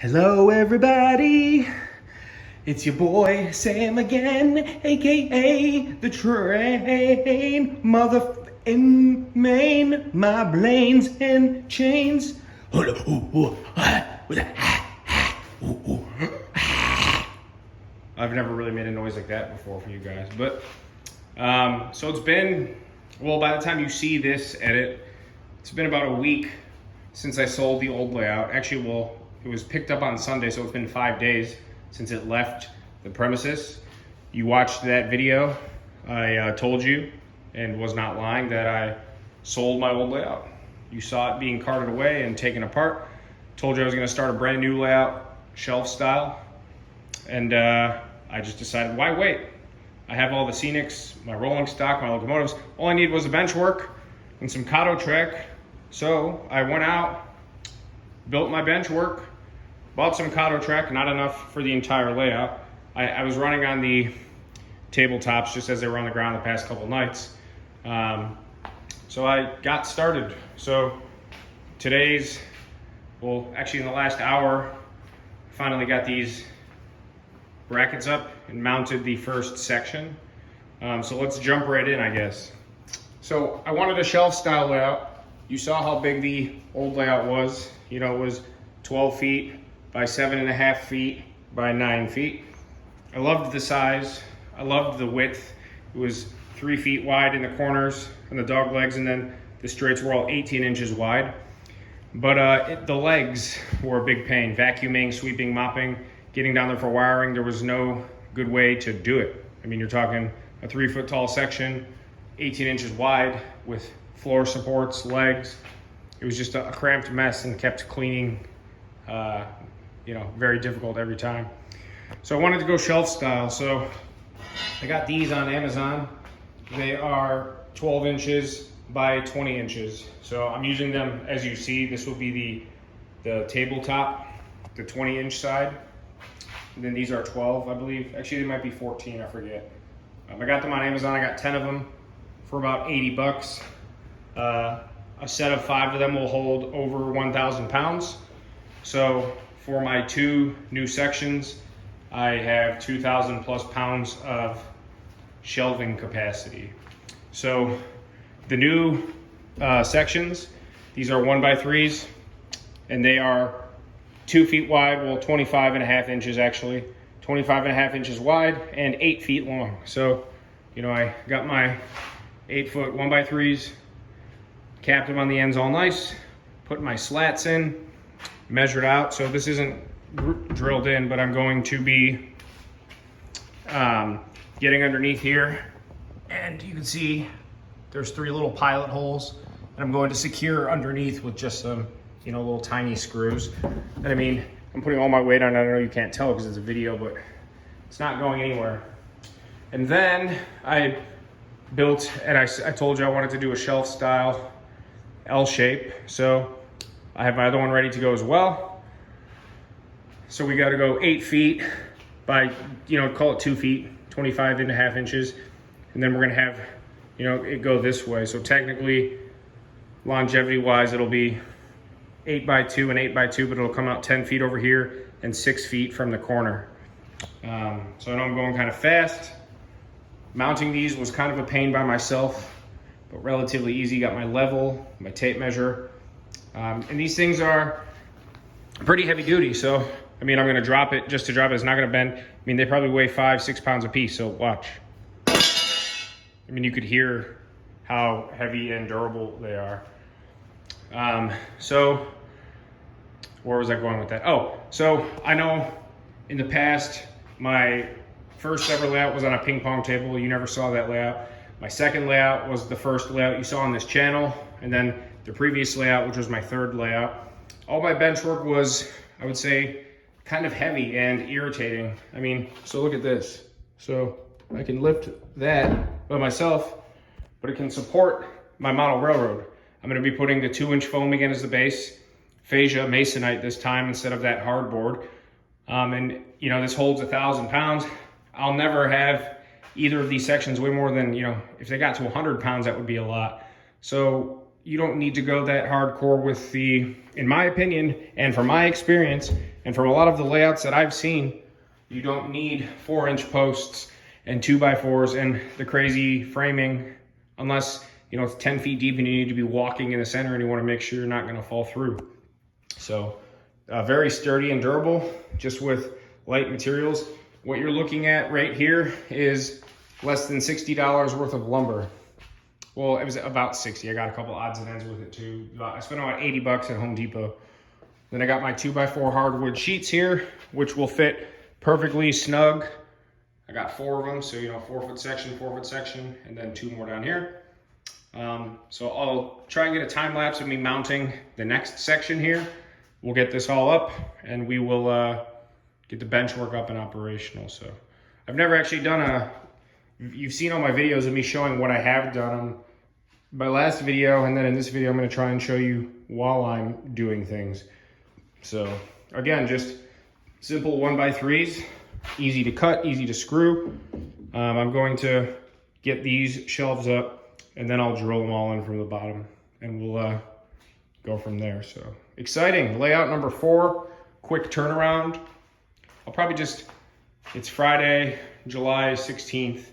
Hello everybody, it's your boy Sam again, aka the train, in Maine, my blains and chains. I've never really made a noise like that before for you guys, but so it's been, well, by the time you see this edit, it's been about a week since I sold the old layout. Actually, well, it was picked up on Sunday, so it's been 5 days since it left the premises. You watched that video. I told you, and was not lying, that I sold my old layout. You saw it being carted away and taken apart. Told you I was gonna start a brand new layout, shelf style. And I just decided, why wait? I have all the scenics, my rolling stock, my locomotives. All I need was a Benchwork and some Kato track. So I went out, built my Benchwork, bought some Kato track, not enough for the entire layout. I was running on the tabletops just as they were on the ground the past couple nights. So I got started. So today's, well, actually in the last hour, finally got these brackets up and mounted the first section. So let's jump right in, I guess. So I wanted a shelf style layout. You saw how big the old layout was. You know, it was 12 feet by 7.5 feet by 9 feet. I loved the size. I loved the width. It was 3 feet wide in the corners and the dog legs, and then the straights were all 18 inches wide. But the legs were a big pain. Vacuuming, sweeping, mopping, getting down there for wiring, there was no good way to do it. I mean, you're talking a 3 foot tall section, 18 inches wide with floor supports, legs. It was just a cramped mess and kept cleaning, very difficult every time. So I wanted to go shelf style. So I got these on Amazon. They are 12 inches by 20 inches. So I'm using them, as you see. This will be the tabletop, the 20-inch side. And then these are 12, I believe. Actually, they might be 14, I forget. I got them on Amazon. I got 10 of them for about 80 bucks. A set of 5 of them will hold over 1,000 pounds. So for my 2 new sections, I have 2,000 plus pounds of shelving capacity. So the new sections, these are 1x3s, and they are 2 feet wide, well, 25.5 inches actually, 25.5 inches wide and 8 feet long. So, I got my 8 foot 1x3s, capped them on the ends all nice, put my slats in, measured out. So this isn't drilled in, but I'm going to be getting underneath here, and you can see there's 3 little pilot holes, and I'm going to secure underneath with just some little tiny screws. And I mean, I'm putting all my weight on it. I know you can't tell because it's a video, but it's not going anywhere. And then I built, and I told you I wanted to do a shelf style L shape. So I have my other one ready to go as well. So we got to go 8 feet by, call it 2 feet, 25.5 inches. And then we're going to have, it go this way. So technically, longevity wise, it'll be 8x2 and 8x2, but it'll come out 10 feet over here and 6 feet from the corner. So I know I'm going kind of fast. Mounting these was kind of a pain by myself, but relatively easy. Got my level, my tape measure. And these things are pretty heavy duty. So, I'm going to drop it just to drop it. It's not going to bend. They probably weigh 5-6 pounds a piece. So watch. You could hear how heavy and durable they are. So where was I going with that? Oh, so I know in the past, my first ever layout was on a ping pong table. You never saw that layout. My second layout was the first layout you saw on this channel. And then the previous layout, which was my third layout. All my Benchwork was, I would say, kind of heavy and irritating. So look at this. So I can lift that by myself, but it can support my model railroad. I'm going to be putting the 2-inch foam again as the base, fascia masonite this time instead of that hardboard. This holds 1,000 pounds. I'll never have either of these sections weigh more than, if they got to 100 pounds, that would be a lot. So you don't need to go that hardcore with in my opinion, and from my experience, And from a lot of the layouts that I've seen, you don't need 4-inch posts and 2x4s and the crazy framing unless, you know, it's 10 feet deep and you need to be walking in the center and you want to make sure you're not going to fall through. So very sturdy and durable, just with light materials. What you're looking at right here is less than $60 worth of lumber. Well, it was about 60. I got a couple odds and ends with it too. I spent about 80 bucks at Home Depot. Then I got my 2x4 hardwood sheets here, which will fit perfectly snug. I got 4 of them, so you know, 4-foot section, and then 2 more down here. So I'll try and get a time lapse of me mounting the next section here. We'll get this all up, and we will get the Benchwork up and operational. So I've never actually done you've seen all my videos of me showing what I have done on my last video, and then in this video I'm going to try and show you while I'm doing things. So again, just simple 1x3s, easy to cut, easy to screw. I'm going to get these shelves up and then I'll drill them all in from the bottom and we'll go from there. So exciting. Layout number 4, quick turnaround. I'll probably it's Friday, July 16th.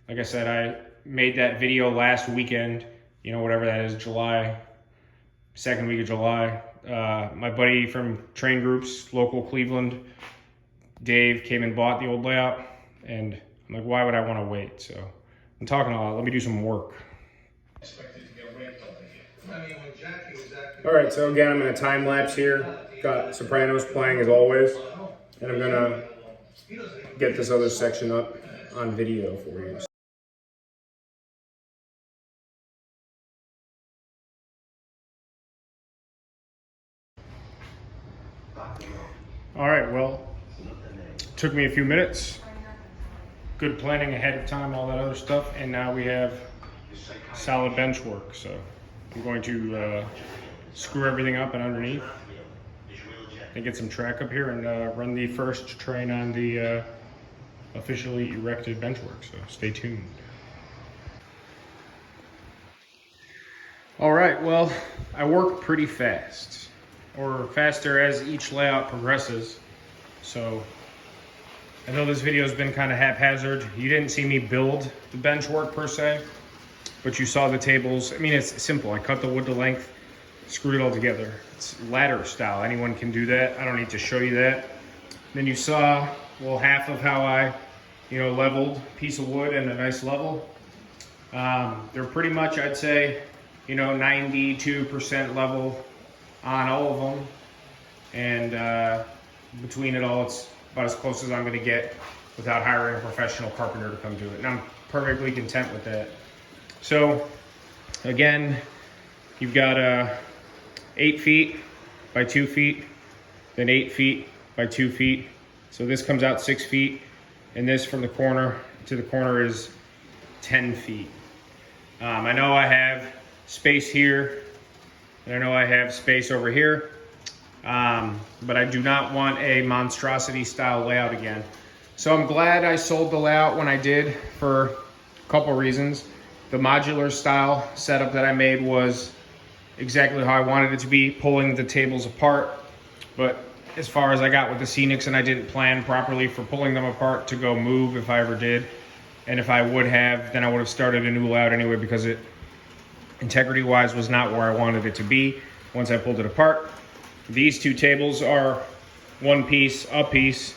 Like I said, I made that video last weekend, you know, whatever that is, July, 2nd week of July. My buddy from Train Groups, local Cleveland, Dave, came and bought the old layout, and I'm like, why would I want to wait? So I'm talking a lot. Let me do some work. All right, so again, I'm in a time lapse here. Got Sopranos playing as always, and I'm gonna get this other section up on video for you. All right, well, took me a few minutes. Good planning ahead of time, all that other stuff, and now we have solid bench work. So I'm going to screw everything up and underneath and get some track up here and run the first train on the officially erected bench work. So stay tuned. All right, well, I work pretty fast, or faster as each layout progresses. So I know this video has been kind of haphazard. You didn't see me build the bench work per se, but you saw the tables. I mean, it's simple. I cut the wood to length, screwed it all together. It's ladder style. Anyone can do that. I don't need to show you that. Then you saw, well, half of how I, you know, leveled a piece of wood and a nice level. They're pretty much, I'd say, you know, 92% level on all of them. And between it all, it's about as close as I'm going to get without hiring a professional carpenter to come do it. And I'm perfectly content with that. So again, you've got 8 feet by 2 feet, then 8 feet by 2 feet. So this comes out 6 feet, and this from the corner to the corner is 10 feet. I know I have space here, and I know I have space over here. But I do not want a monstrosity style layout again. So I'm glad I sold the layout when I did for a couple reasons. The modular style setup that I made was exactly how I wanted it to be, pulling the tables apart. But as far as I got with the Scenics, and I didn't plan properly for pulling them apart to go move if I ever did. And if I would have, then I would have started a new layout anyway, because it, integrity wise, was not where I wanted it to be once I pulled it apart. These 2 tables are one piece, a piece,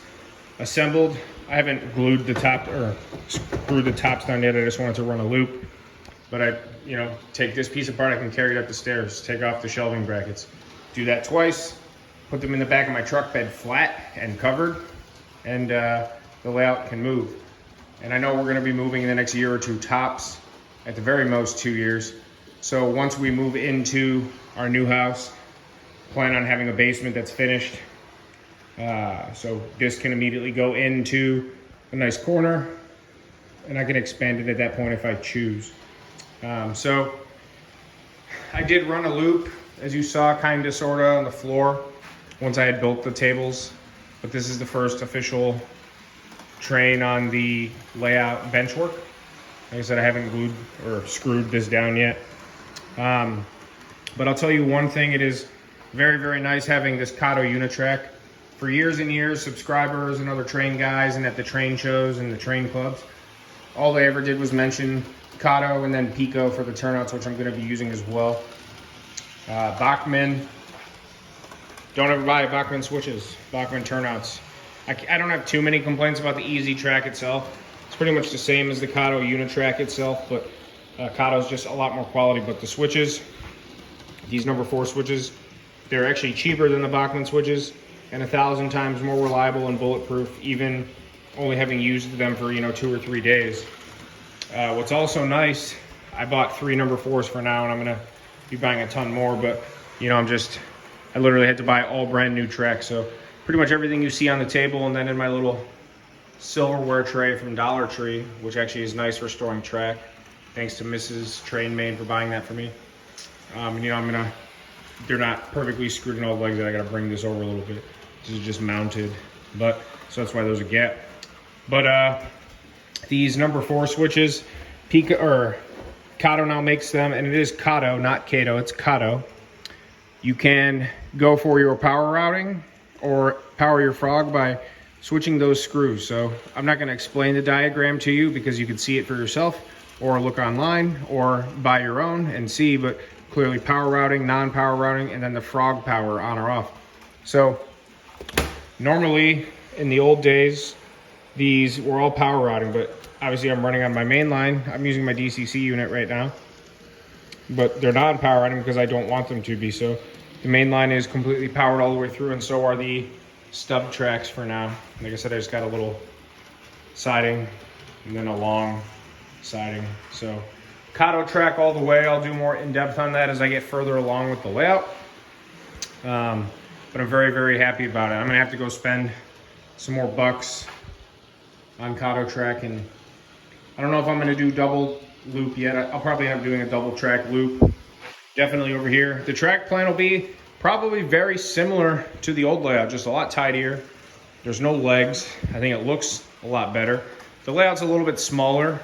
assembled. I haven't glued the top or screwed the tops down yet. I just wanted to run a loop. But I, you know, take this piece apart, I can carry it up the stairs, take off the shelving brackets. Do that twice, put them in the back of my truck bed flat and covered, and the layout can move. And I know we're gonna be moving in the next year or 2 tops, at the very most 2 years. So once we move into our new house, plan on having a basement that's finished. So this can immediately go into a nice corner, and I can expand it at that point if I choose. So I did run a loop, as you saw, kind of, sort of, on the floor once I had built the tables. But this is the first official train on the layout benchwork. Like I said, I haven't glued or screwed this down yet. But I'll tell you one thing, it is very, very nice having this Kato Unitrack for years and years, subscribers and other train guys and at the train shows and the train clubs, all they ever did was mention Kato and then Pico for the turnouts, which I'm going to be using as well. Bachmann, don't ever buy Bachmann switches, Bachmann turnouts. I don't have too many complaints about the Easy Track itself. It's pretty much the same as the Kato Unitrack itself, but Kato's just a lot more quality. But the switches, these number 4 switches, they're actually cheaper than the Bachmann switches and 1,000 times more reliable and bulletproof, even only having used them for 2 or 3 days. What's also nice, I bought 3 number 4s for now, and I'm gonna be buying a ton more, but I literally had to buy all brand new tracks. So pretty much everything you see on the table, and then in my little silverware tray from Dollar Tree, which actually is nice for storing track. Thanks to Mrs. Train Maid for buying that for me. They're not perfectly screwed in all the legs, that I gotta bring this over a little bit. This is just mounted, so that's why there's a gap. But these number 4 switches, Kato now makes them, and it is Kato, not Kato, it's Kato. You can go for your power routing or power your frog by switching those screws. So I'm not gonna explain the diagram to you because you can see it for yourself or look online or buy your own and see, but clearly power routing, non-power routing, and then the frog power on or off. So normally in the old days, these were all power routing, but obviously I'm running on my main line. I'm using my DCC unit right now, but they're non-power routing because I don't want them to be. So the main line is completely powered all the way through, and so are the stub tracks for now. Like I said, I just got a little siding and then a long siding. So Kato track all the way. I'll do more in-depth on that as I get further along with the layout. But I'm very, very happy about it. I'm gonna have to go spend some more bucks on Kato track, and I don't know if I'm gonna do double loop yet. I'll probably end up doing a double track loop. Definitely over here. The track plan will be probably very similar to the old layout, just a lot tidier. There's no legs. I think it looks a lot better. The layout's a little bit smaller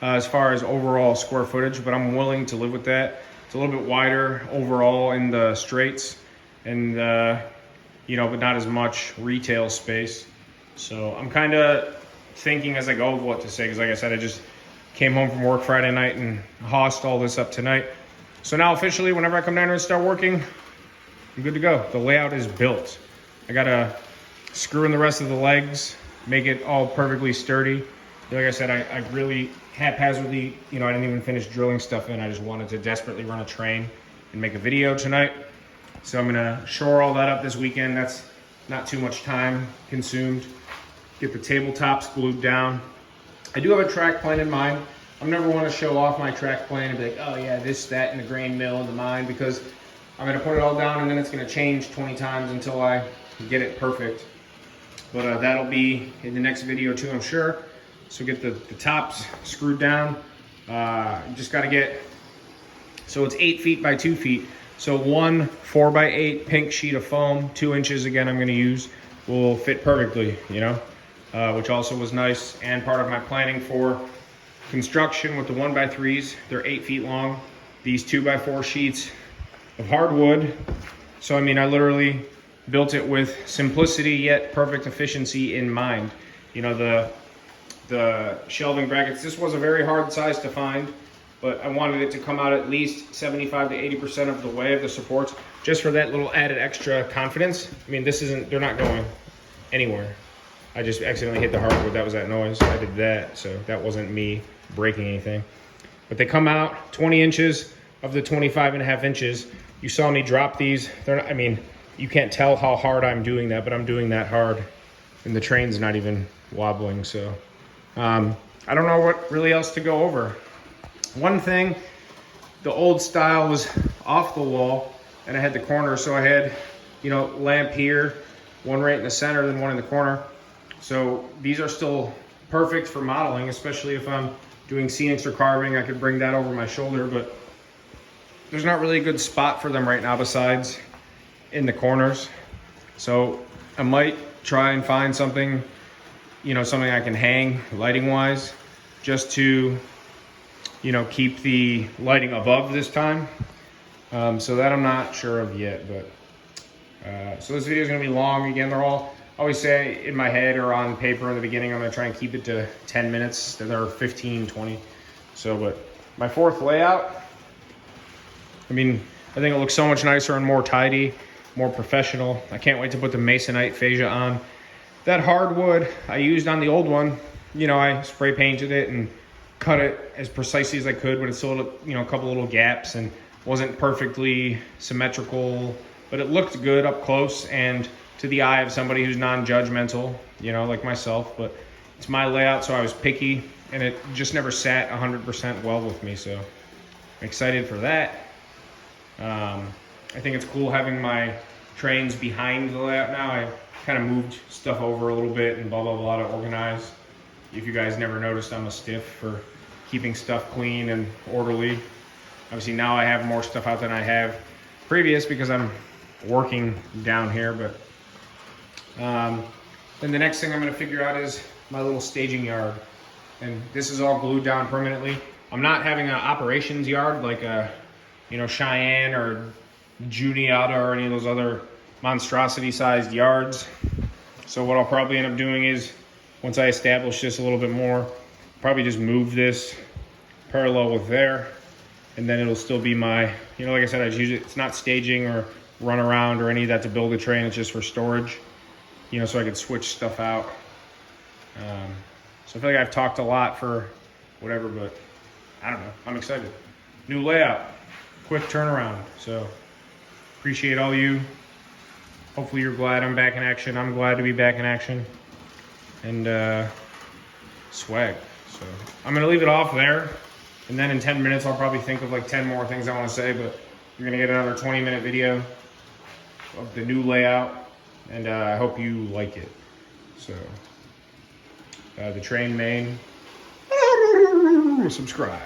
as far as overall square footage, but I'm willing to live with that. It's a little bit wider overall in the straights, and but not as much retail space. So I'm kind of thinking as I go of what to say, because like I said, I just came home from work Friday night and hossed all this up tonight. So now officially, whenever I come down here and start working, I'm good to go. The layout is built. I gotta screw in the rest of the legs, make it all perfectly sturdy. Like I said, I really haphazardly, I didn't even finish drilling stuff in. I just wanted to desperately run a train and make a video tonight. So I'm gonna shore all that up this weekend. That's not too much time consumed. Get the tabletops glued down. I do have a track plan in mind. I never want to show off my track plan and be like, oh yeah, this, that, and the grain mill and the mine, because I'm gonna put it all down and then it's gonna change 20 times until I get it perfect. But that'll be in the next video too, I'm sure. So get the tops screwed down. Just gotta get, so it's 8 feet by 2 feet. So one 4x8 pink sheet of foam, 2 inches again I'm gonna use, will fit perfectly, which also was nice and part of my planning for construction with the 1x3s. They're 8 feet long. These 2x4 sheets of hardwood. So I literally built it with simplicity yet perfect efficiency in mind. The shelving brackets, this was a very hard size to find, but I wanted it to come out at least 75 to 80% of the way of the supports, just for that little added extra confidence. They're not going anywhere. I just accidentally hit the hardwood. That was that noise. I did that, so that wasn't me breaking anything. But they come out 20 inches of the 25.5 inches. You saw me drop these. They're not, you can't tell how hard I'm doing that, but I'm doing that hard. And the train's not even wobbling, so. I don't know what really else to go over. One thing, the old style was off the wall, and I had the corner, so I had, lamp here, one right in the center, then one in the corner. So these are still perfect for modeling, especially if I'm doing scenics or carving. I could bring that over my shoulder, but there's not really a good spot for them right now besides in the corners. So I might try and find something, something I can hang lighting wise, just to, keep the lighting above this time. So that I'm not sure of yet, but So this video is going to be long. Again, they're all, I always say in my head or on paper in the beginning, I'm going to try and keep it to 10 minutes. They're 15, 20. So, but my fourth layout, I mean, I think it looks so much nicer and more tidy, more professional. I can't wait to put the masonite fascia on. That hardwood I used on the old one, you know, I spray painted it and cut it as precisely as I could, but it still had, you know, a couple little gaps and wasn't perfectly symmetrical, but it looked good up close and to the eye of somebody who's non-judgmental, you know, like myself. But it's my layout, so I was picky, and it just never sat 100% well with me, so I'm excited for that. I think it's cool having my trains behind the layout now. I kind of moved stuff over a little bit and blah, blah, blah to organize. If you guys never noticed, I'm a stiff for keeping stuff clean and orderly. Obviously now I have more stuff out than I have previous because I'm working down here, but then the next thing I'm going to figure out is my little staging yard. And this is all glued down permanently. I'm not having an operations yard like a, you know, Cheyenne or Juniata or any of those other monstrosity sized yards. So what I'll probably end up doing is, once I establish this a little bit more, probably just move this parallel with there, and then it'll still be my, you know, like I said, I just use it, it's not staging or run around or any of that to build a train, it's just for storage, you know, so I could switch stuff out. So I feel like I've talked a lot for whatever, but I don't know, I'm excited. New layout, quick turnaround, so appreciate all you. Hopefully you're glad I'm back in action. I'm glad to be back in action. And swag. So I'm gonna leave it off there, and then in 10 minutes I'll probably think of like 10 more things I want to say, but you're gonna get another 20-minute video of the new layout, and I hope you like it. So the train main, subscribe.